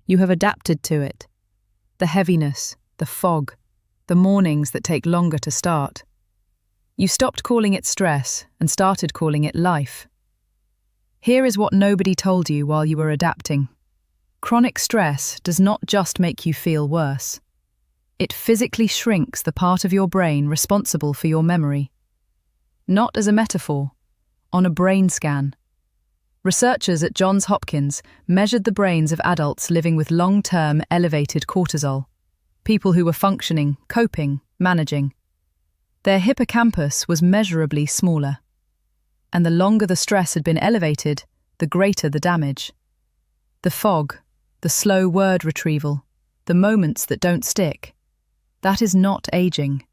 You have adapted to it. The heaviness, the fog, the mornings that take longer to start. You stopped calling it stress and started calling it life. Here is what nobody told you while you were adapting. Chronic stress does not just make you feel worse. It physically shrinks the part of your brain responsible for your memory. Not as a metaphor, on a brain scan. Researchers at Johns Hopkins measured the brains of adults living with long-term elevated cortisol, people who were functioning, coping, managing. Their hippocampus was measurably smaller. And the longer the stress had been elevated, the greater the damage. The fog, the slow word retrieval, the moments that don't stick. That is not aging.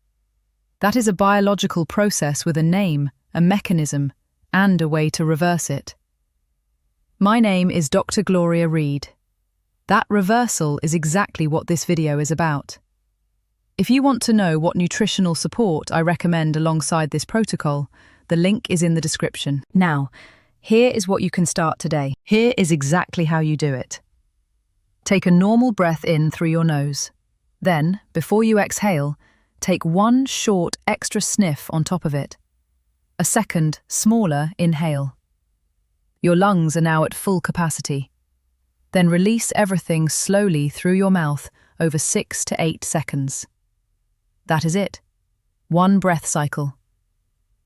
That is a biological process with a name, a mechanism, and a way to reverse it. My name is Dr. Gloria Reed. That reversal is exactly what this video is about. If you want to know what nutritional support I recommend alongside this protocol, the link is in the description. Now, here is what you can start today. Here is exactly how you do it. Take a normal breath in through your nose. Then, before you exhale, take one short extra sniff on top of it. A second, smaller inhale. Your lungs are now at full capacity. Then release everything slowly through your mouth over 6 to 8 seconds. That is it. One breath cycle.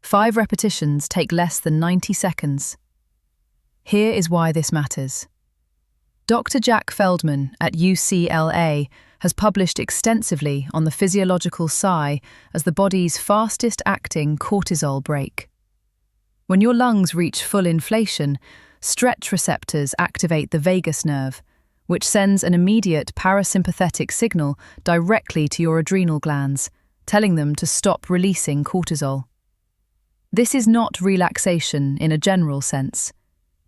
5 repetitions take less than 90 seconds. Here is why this matters. Dr. Jack Feldman at UCLA has published extensively on the physiological sigh as the body's fastest-acting cortisol brake. When your lungs reach full inflation, stretch receptors activate the vagus nerve, which sends an immediate parasympathetic signal directly to your adrenal glands, telling them to stop releasing cortisol. This is not relaxation in a general sense.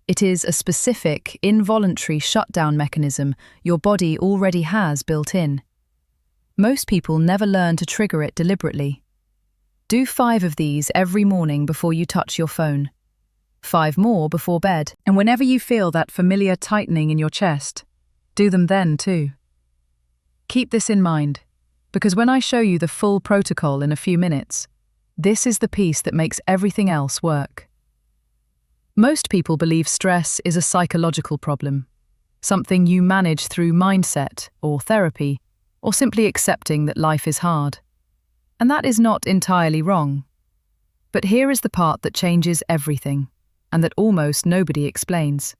It is a specific, involuntary shutdown mechanism your body already has built in. Most people never learn to trigger it deliberately. Do 5 of these every morning before you touch your phone. 5 more before bed. And whenever you feel that familiar tightening in your chest, do them then too. Keep this in mind, because when I show you the full protocol in a few minutes, this is the piece that makes everything else work. Most people believe stress is a psychological problem, something you manage through mindset or therapy, or simply accepting that life is hard. And that is not entirely wrong. But here is the part that changes everything, and that almost nobody explains.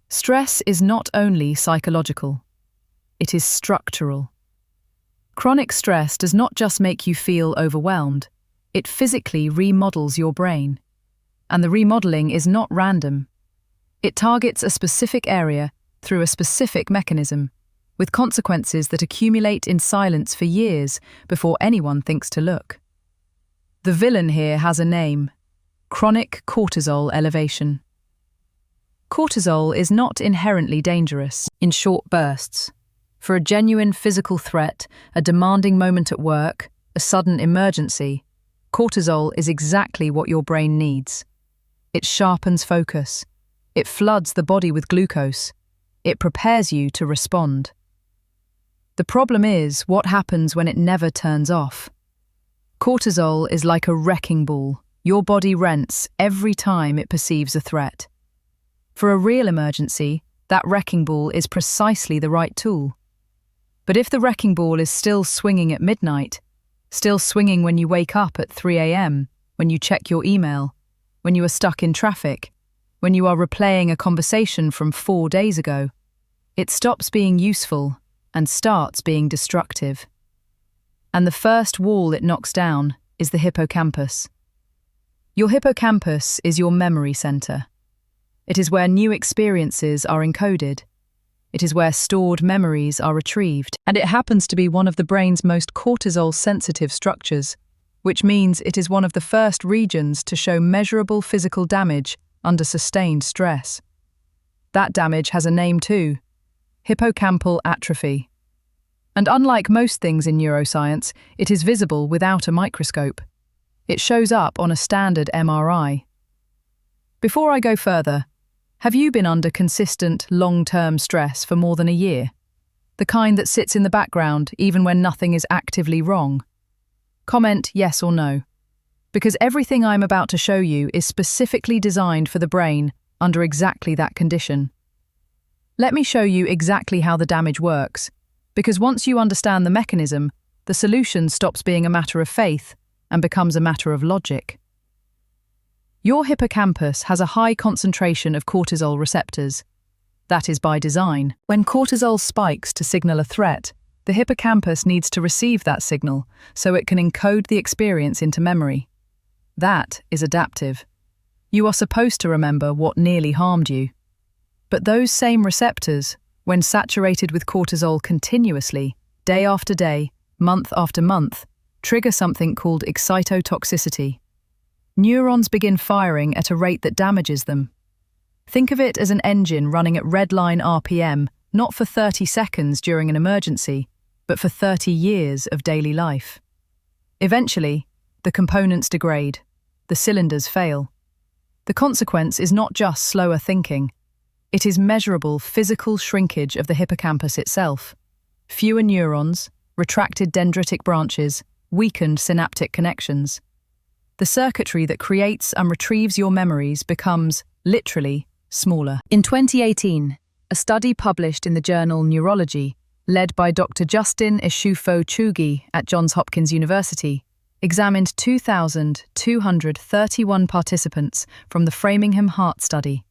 Stress is not only psychological, it is structural. Chronic stress does not just make you feel overwhelmed, it physically remodels your brain. And the remodeling is not random. It targets a specific area through a specific mechanism, with consequences that accumulate in silence for years before anyone thinks to look. The villain here has a name: chronic cortisol elevation. Cortisol is not inherently dangerous in short bursts. For a genuine physical threat, a demanding moment at work, a sudden emergency, cortisol is exactly what your brain needs. It sharpens focus. It floods the body with glucose. It prepares you to respond. The problem is what happens when it never turns off. Cortisol is like a wrecking ball your body rents every time it perceives a threat. For a real emergency, that wrecking ball is precisely the right tool. But if the wrecking ball is still swinging at midnight, still swinging when you wake up at 3 a.m., when you check your email, when you are stuck in traffic, when you are replaying a conversation from 4 days ago, it stops being useful and starts being destructive. And the first wall it knocks down is the hippocampus. Your hippocampus is your memory center. It is where new experiences are encoded. It is where stored memories are retrieved. And it happens to be one of the brain's most cortisol-sensitive structures, which means it is one of the first regions to show measurable physical damage under sustained stress. That damage has a name too: hippocampal atrophy. And unlike most things in neuroscience, it is visible without a microscope. It shows up on a standard MRI. Before I go further, Have you been under consistent, long-term stress for more than a year? The kind that sits in the background even when nothing is actively wrong? Comment yes or no, because everything I'm about to show you is specifically designed for the brain under exactly that condition. Let me show you exactly how the damage works, because once you understand the mechanism, the solution stops being a matter of faith and becomes a matter of logic. Your hippocampus has a high concentration of cortisol receptors. That is by design. When cortisol spikes to signal a threat, the hippocampus needs to receive that signal so it can encode the experience into memory. That is adaptive. You are supposed to remember what nearly harmed you. But those same receptors, when saturated with cortisol continuously, day after day, month after month, trigger something called excitotoxicity. Neurons begin firing at a rate that damages them. Think of it as an engine running at redline RPM, not for 30 seconds during an emergency, but for 30 years of daily life. Eventually, the components degrade, the cylinders fail. The consequence is not just slower thinking. It is measurable physical shrinkage of the hippocampus itself. Fewer neurons, retracted dendritic branches, weakened synaptic connections. The circuitry that creates and retrieves your memories becomes, literally, smaller. In 2018, a study published in the journal Neurology, led by Dr. Justin Eshufo-Chugi at Johns Hopkins University, examined 2,231 participants from the Framingham Heart Study.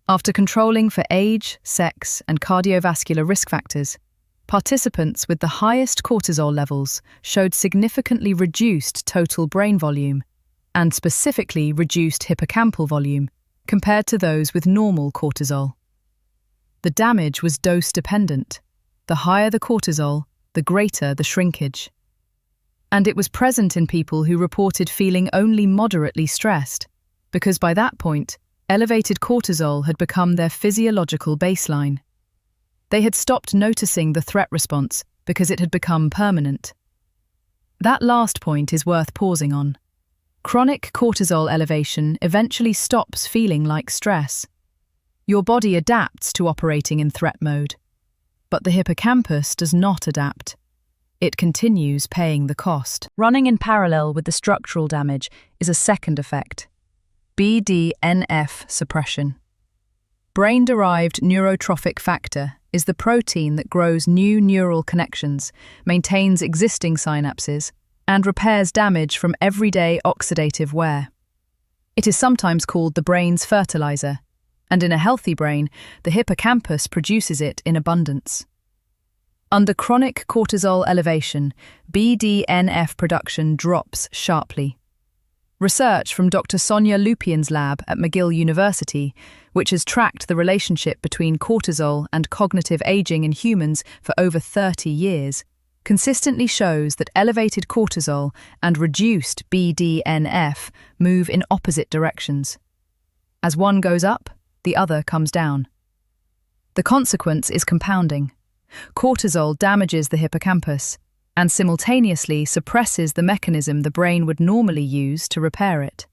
After controlling for age, sex, and cardiovascular risk factors, participants with the highest cortisol levels showed significantly reduced total brain volume and specifically reduced hippocampal volume compared to those with normal cortisol. The damage was dose-dependent. The higher the cortisol, the greater the shrinkage. And it was present in people who reported feeling only moderately stressed, because by that point, elevated cortisol had become their physiological baseline. They had stopped noticing the threat response because it had become permanent. That last point is worth pausing on. Chronic cortisol elevation eventually stops feeling like stress. Your body adapts to operating in threat mode. But the hippocampus does not adapt. It continues paying the cost. Running in parallel with the structural damage is a second effect: BDNF suppression. Brain-derived neurotrophic factor is the protein that grows new neural connections, maintains existing synapses, and repairs damage from everyday oxidative wear. It is sometimes called the brain's fertilizer, and in a healthy brain, the hippocampus produces it in abundance. Under chronic cortisol elevation, BDNF production drops sharply. Research from Dr. Sonia Lupien's lab at McGill University, which has tracked the relationship between cortisol and cognitive aging in humans for over 30 years, consistently shows that elevated cortisol and reduced BDNF move in opposite directions. As one goes up, the other comes down. The consequence is compounding. Cortisol damages the hippocampus and simultaneously suppresses the mechanism the brain would normally use to repair it.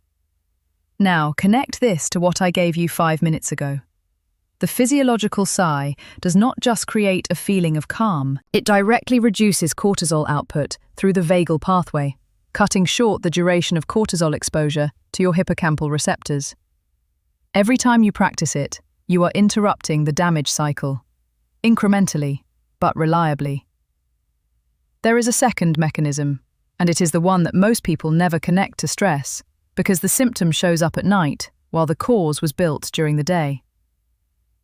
Now, connect this to what I gave you 5 minutes ago. The physiological sigh does not just create a feeling of calm, it directly reduces cortisol output through the vagal pathway, cutting short the duration of cortisol exposure to your hippocampal receptors. Every time you practice it, you are interrupting the damage cycle, incrementally, but reliably. There is a second mechanism, and it is the one that most people never connect to stress, because the symptom shows up at night, while the cause was built during the day.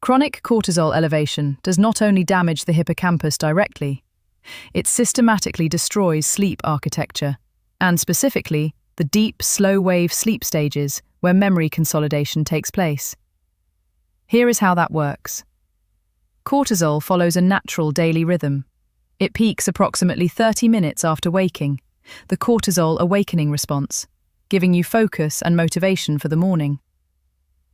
Chronic cortisol elevation does not only damage the hippocampus directly, it systematically destroys sleep architecture, and specifically, the deep, slow-wave sleep stages where memory consolidation takes place. Here is how that works. Cortisol follows a natural daily rhythm. It peaks approximately 30 minutes after waking, the cortisol awakening response, giving you focus and motivation for the morning.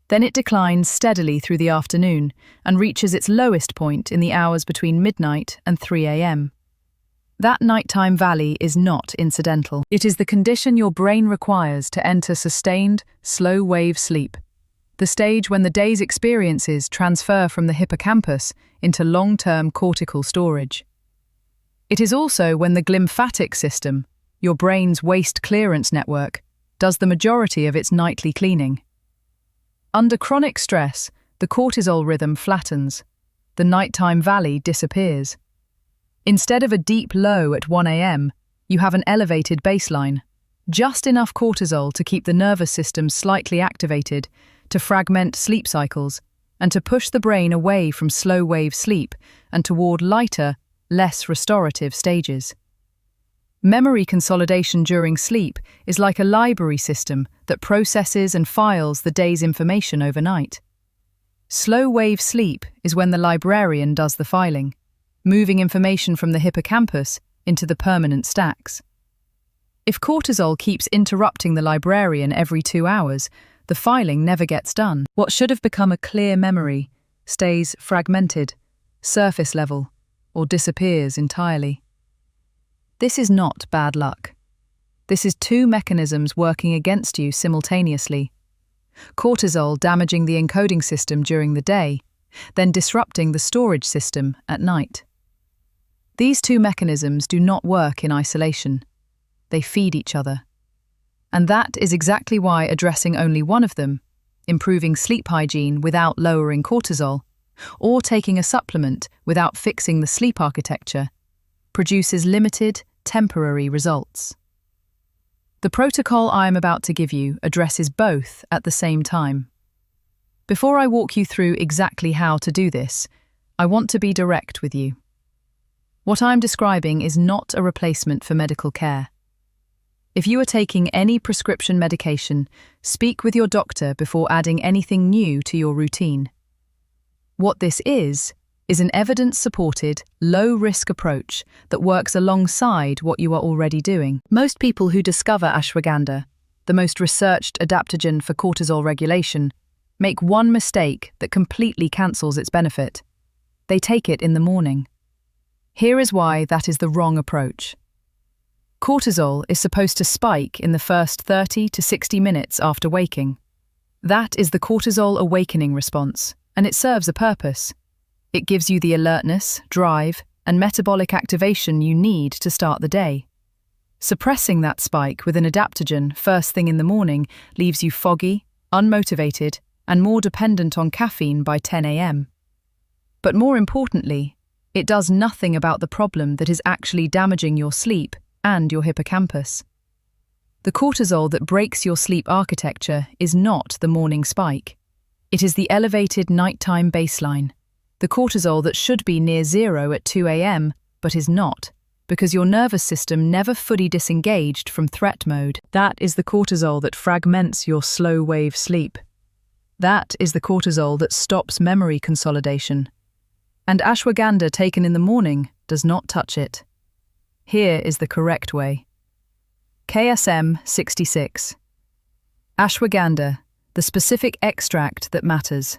Then it declines steadily through the afternoon and reaches its lowest point in the hours between midnight and 3 a.m. That nighttime valley is not incidental. It is the condition your brain requires to enter sustained, slow-wave sleep. the stage when the day's experiences transfer from the hippocampus into long-term cortical storage. It is also when the glymphatic system, your brain's waste clearance network, does the majority of its nightly cleaning. Under chronic stress, the cortisol rhythm flattens. The nighttime valley disappears. Instead of a deep low at 1 a.m., you have an elevated baseline, just enough cortisol to keep the nervous system slightly activated, to fragment sleep cycles, and to push the brain away from slow-wave sleep and toward lighter, less restorative stages. Memory consolidation during sleep is like a library system that processes and files the day's information overnight. Slow-wave sleep is when the librarian does the filing, moving information from the hippocampus into the permanent stacks. If cortisol keeps interrupting the librarian every 2 hours, the filing never gets done. What should have become a clear memory stays fragmented, surface level, or disappears entirely. This is not bad luck. This is two mechanisms working against you simultaneously. Cortisol damaging the encoding system during the day, then disrupting the storage system at night. These two mechanisms do not work in isolation. They feed each other. And that is exactly why addressing only one of them, improving sleep hygiene without lowering cortisol, or taking a supplement without fixing the sleep architecture, produces limited, temporary results. The protocol I am about to give you addresses both at the same time. Before I walk you through exactly how to do this, I want to be direct with you. What I am describing is not a replacement for medical care. If you are taking any prescription medication, speak with your doctor before adding anything new to your routine. What this is an evidence-supported, low-risk approach that works alongside what you are already doing. Most people who discover ashwagandha, the most researched adaptogen for cortisol regulation, make one mistake that completely cancels its benefit. They take it in the morning. Here is why that is the wrong approach. Cortisol is supposed to spike in the first 30 to 60 minutes after waking. That is the cortisol awakening response, and it serves a purpose. It gives you the alertness, drive, and metabolic activation you need to start the day. Suppressing that spike with an adaptogen first thing in the morning leaves you foggy, unmotivated, and more dependent on caffeine by 10 a.m. But more importantly, it does nothing about the problem that is actually damaging your sleep and your hippocampus. The cortisol that breaks your sleep architecture is not the morning spike. It is the elevated nighttime baseline. The cortisol that should be near zero at 2 a.m. but is not, because your nervous system never fully disengaged from threat mode. That is the cortisol that fragments your slow-wave sleep. That is the cortisol that stops memory consolidation. And ashwagandha taken in the morning does not touch it. Here is the correct way. KSM 66. Ashwagandha, the specific extract that matters.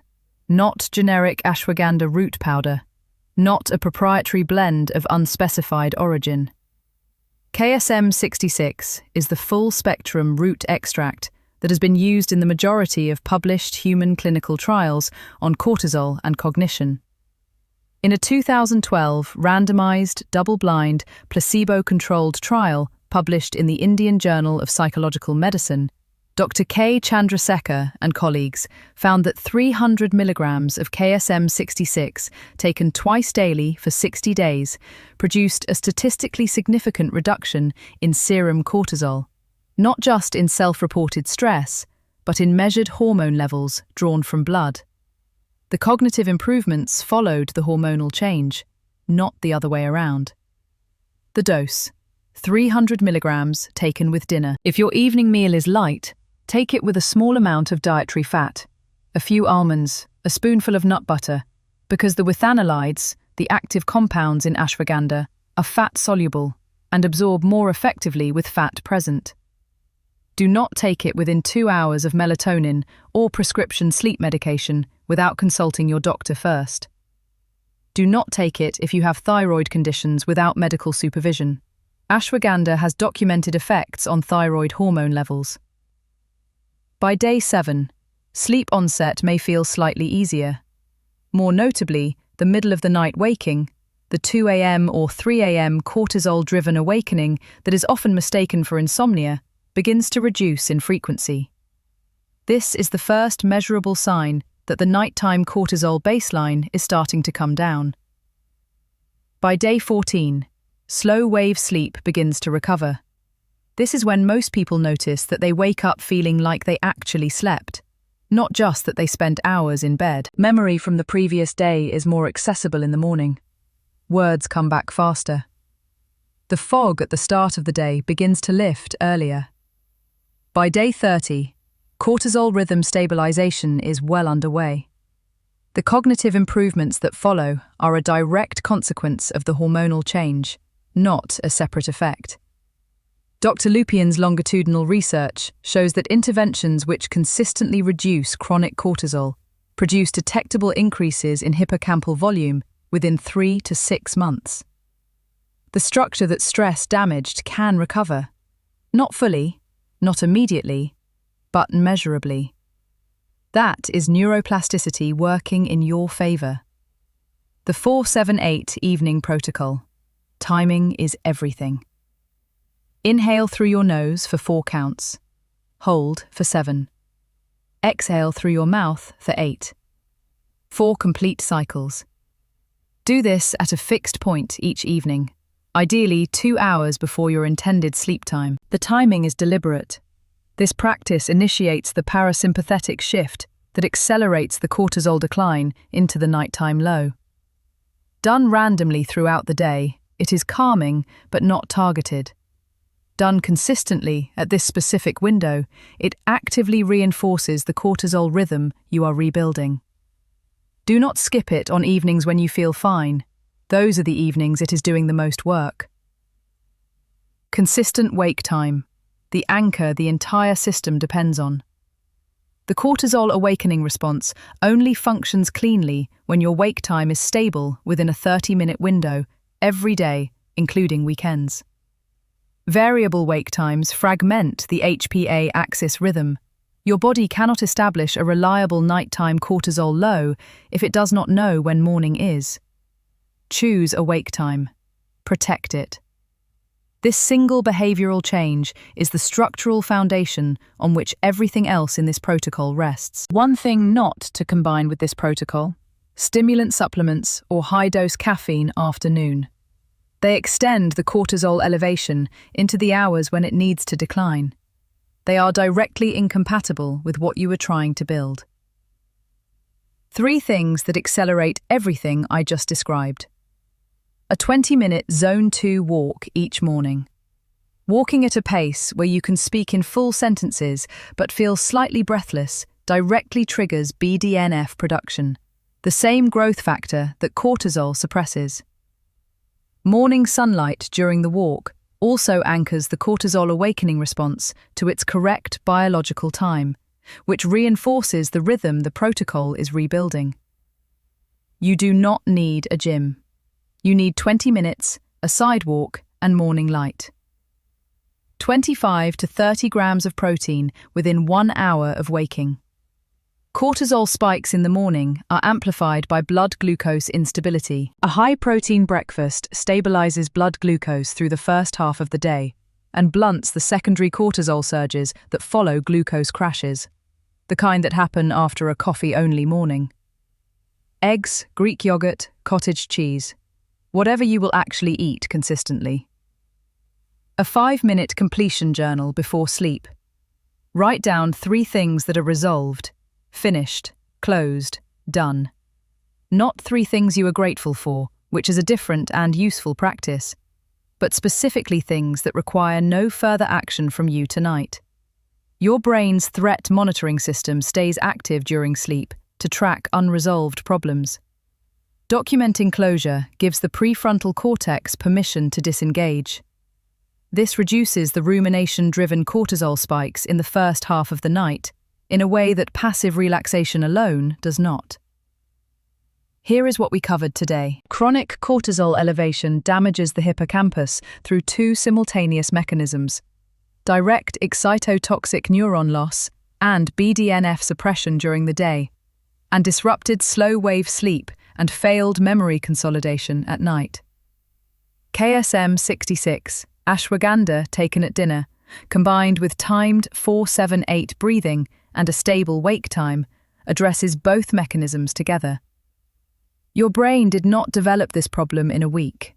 Not generic ashwagandha root powder. Not a proprietary blend of unspecified origin. KSM 66 is the full-spectrum root extract that has been used in the majority of published human clinical trials on cortisol and cognition. In a 2012 randomized, double-blind, placebo-controlled trial published in the Indian Journal of Psychological Medicine, Dr. K. Chandrasekhar and colleagues found that 300 milligrams of KSM 66 taken twice daily for 60 days produced a statistically significant reduction in serum cortisol, not just in self-reported stress, but in measured hormone levels drawn from blood. The cognitive improvements followed the hormonal change, not the other way around. The dose: 300 milligrams taken with dinner. If your evening meal is light, take it with a small amount of dietary fat, a few almonds, a spoonful of nut butter, because the withanolides, the active compounds in ashwagandha, are fat-soluble and absorb more effectively with fat present. Do not take it within 2 hours of melatonin or prescription sleep medication without consulting your doctor first. Do not take it if you have thyroid conditions without medical supervision. Ashwagandha has documented effects on thyroid hormone levels. By day 7, Sleep onset may feel slightly easier. More notably, the middle of the night waking, the 2 a.m. or 3 a.m. cortisol-driven awakening that is often mistaken for insomnia, begins to reduce in frequency. This is the first measurable sign that the nighttime cortisol baseline is starting to come down. By day 14, slow-wave sleep begins to recover. This is when most people notice that they wake up feeling like they actually slept, not just that they spent hours in bed. Memory from the previous day is more accessible in the morning. Words come back faster. The fog at the start of the day begins to lift earlier. By day 30, cortisol rhythm stabilization is well underway. The cognitive improvements that follow are a direct consequence of the hormonal change, not a separate effect. Dr. Lupien's longitudinal research shows that interventions which consistently reduce chronic cortisol produce detectable increases in hippocampal volume within 3 to 6 months. The structure that's stress damaged can recover. Not fully, not immediately, but measurably. That is neuroplasticity working in your favor. The 4-7-8 evening protocol. Timing is everything. Inhale through your nose for 4 counts. Hold for 7. Exhale through your mouth for 8. 4 complete cycles. Do this at a fixed point each evening, ideally 2 hours before your intended sleep time. The timing is deliberate. This practice initiates the parasympathetic shift that accelerates the cortisol decline into the nighttime low. Done randomly throughout the day, it is calming but not targeted. Done consistently at this specific window, it actively reinforces the cortisol rhythm you are rebuilding. Do not skip it on evenings when you feel fine. Those are the evenings it is doing the most work. Consistent wake time, the anchor the entire system depends on. The cortisol awakening response only functions cleanly when your wake time is stable within a 30-minute window every day, including weekends. Variable wake times fragment the HPA axis rhythm. Your body cannot establish a reliable nighttime cortisol low if it does not know when morning is. Choose a wake time. Protect it. This single behavioral change is the structural foundation on which everything else in this protocol rests. One thing not to combine with this protocol: stimulant supplements or high-dose caffeine after noon. They extend the cortisol elevation into the hours when it needs to decline. They are directly incompatible with what you are trying to build. 3 things that accelerate everything I just described. A 20-minute Zone 2 walk each morning. Walking at a pace where you can speak in full sentences but feel slightly breathless directly triggers BDNF production, the same growth factor that cortisol suppresses. Morning sunlight during the walk also anchors the cortisol awakening response to its correct biological time, which reinforces the rhythm the protocol is rebuilding. You do not need a gym. You need 20 minutes, a sidewalk, and morning light. 25 to 30 grams of protein within 1 hour of waking. Cortisol spikes in the morning are amplified by blood glucose instability. A high-protein breakfast stabilizes blood glucose through the first half of the day and blunts the secondary cortisol surges that follow glucose crashes, the kind that happen after a coffee-only morning. Eggs, Greek yogurt, cottage cheese. Whatever you will actually eat consistently. A 5-minute completion journal before sleep. Write down 3 things that are resolved, finished, closed, done. Not 3 things you are grateful for, which is a different and useful practice, but specifically things that require no further action from you tonight. Your brain's threat monitoring system stays active during sleep to track unresolved problems. Documenting closure gives the prefrontal cortex permission to disengage. This reduces the rumination-driven cortisol spikes in the first half of the night, in a way that passive relaxation alone does not. Here is what we covered today. Chronic cortisol elevation damages the hippocampus through 2 simultaneous mechanisms: direct excitotoxic neuron loss and BDNF suppression during the day, and disrupted slow-wave sleep and failed memory consolidation at night. KSM-66, ashwagandha taken at dinner, combined with timed 4-7-8 breathing and a stable wake time, addresses both mechanisms together. Your brain did not develop this problem in a week.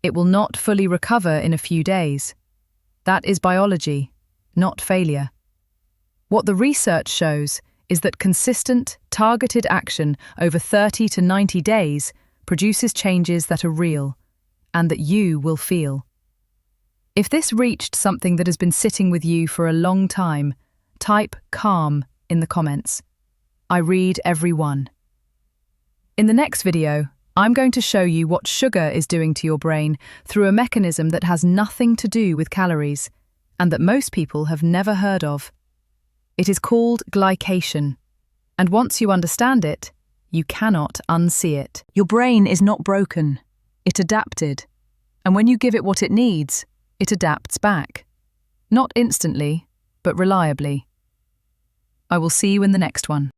It will not fully recover in a few days. That is biology, not failure. What the research shows is that consistent, targeted action over 30 to 90 days produces changes that are real and that you will feel. If this reached something that has been sitting with you for a long time, type calm in the comments. I read every one. In the next video, I'm going to show you what sugar is doing to your brain through a mechanism that has nothing to do with calories and that most people have never heard of. It is called glycation, and once you understand it, you cannot unsee it. Your brain is not broken. It adapted, and when you give it what it needs, it adapts back. Not instantly, but reliably. I will see you in the next one.